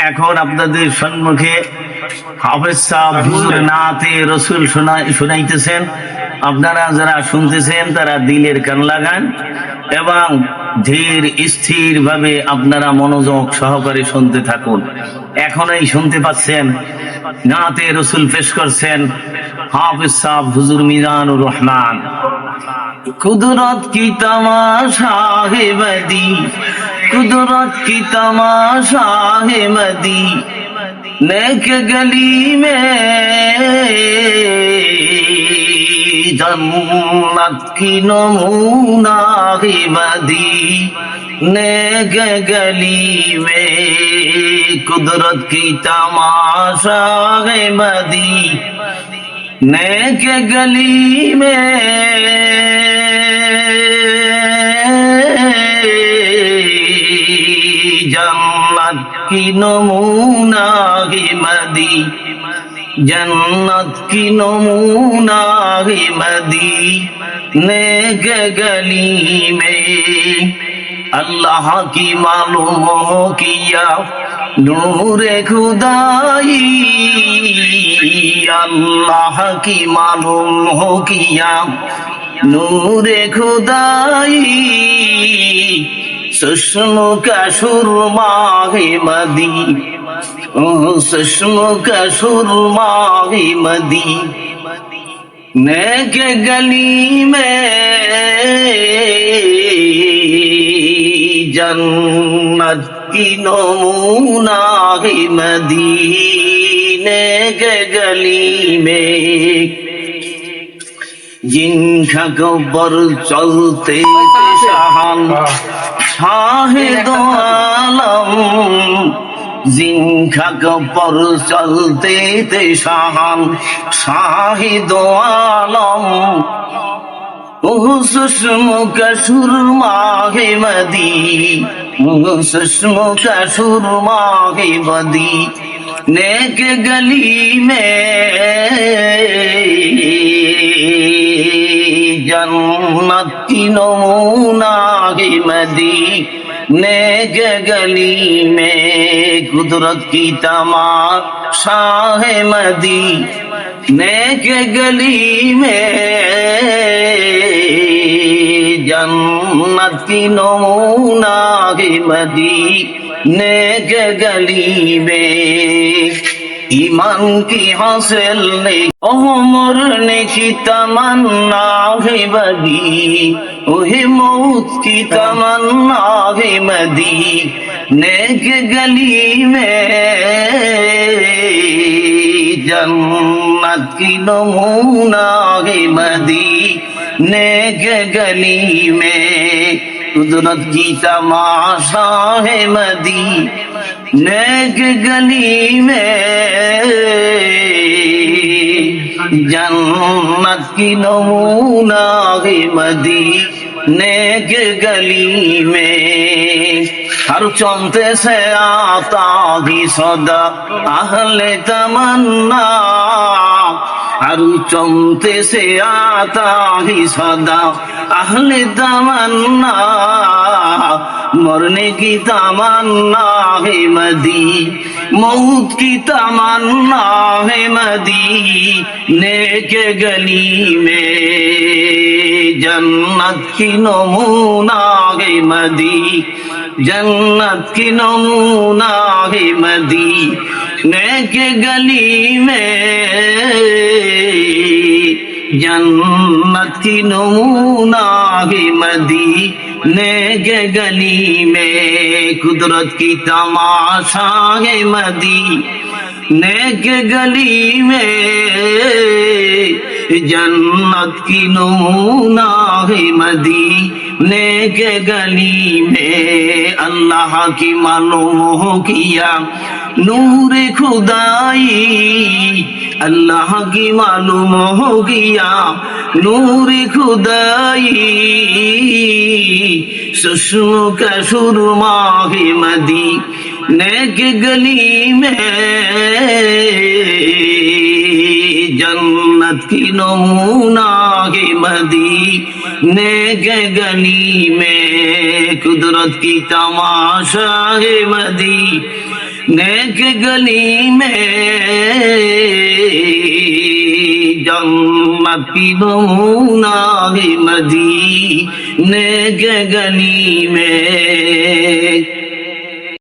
এখন আপনাদের সম্মুখে হাফেজ সাহেব হুজুর নাতে রসুল শুনাইতেছেন। আপনারা যারা শুনতেছেন তারা দিলের কান লাগান এবং ধীর স্থির ভাবে আপনারা মনোযোগ সহকারে শুনতে থাকুন। এখনই শুনতে পাচ্ছেন নাতে রসুল পেশ করছেন হাফেজ সাহেব হুজুর মিজানুর রহমান। कुदरत की तमाशा है मदी, कुदरत की तमाशा है मदी, नेक गली में जन्नत की नमूना है मदी, नेक गली में कुदरत की तमाशा है मदी, नेक गली में जन्नत की नमूना है मदी, जन्नत की नमूना है मदी, नेक गली में अल्लाह की मालूम हो किया नूर खुदाई, अल्लाह की मालूम हो किया नूर खुदाई, सुषम का सुरमा है मदी, सुषम का सुरमा है मदी, नेक गली में जन्नत की नमूना है मदी, नेक गली में जिनका कब्र चलते शाहन शाहिद आलम, जिनका कब्र चलते थे शाहन शाहिद आलम, सुषम का सुरमा है मदी, सुषम का सुरमा है मदी, नेक गली में जन्नत की नमूना है मदी, नेक गली में कुदरत की तमाशा है मदी, नेक गली में जन्नत की नमूना है मदी, नेक गली में ईमान की हासिल ने मरने की तमन्ना है मदी, वही मौत की तमन्ना है मदी, नेक गली में जन्नत की नमूना है मदी, नेक गली में कुदरत की तमाशा है मदी, नेक गली में जन्नत की नमूना है मदी, नेक गली में हर चलते से आता ही सदा अहले तमन्ना, हर चलते से आता ही सदा अहले तमन्ना, मरने की तमन्ना है मदी, मौत की तमन्ना है मदी, नेक गली में जन्नत की नमूना है मदी, जन्नत की नमूना है मदी, नेक गली में जन्नत की नमूना है मदी, नेक गली में कुदरत की तमाशा है मदी, नेक गली में जन्नत की नमूना है मदी, नेक गली में अल्लाह की मालूम हो किया नूर खुदाई, अल्लाह की मालूम हो गया नूर खुदाई, सुषम का सुरमा है मदी, नेक गली में जन्नत की नमूना है मदी, नेक गली में कुदरत की तमाशा है मदी, नेक गली में जन्नती नमूना है मदीने के गली में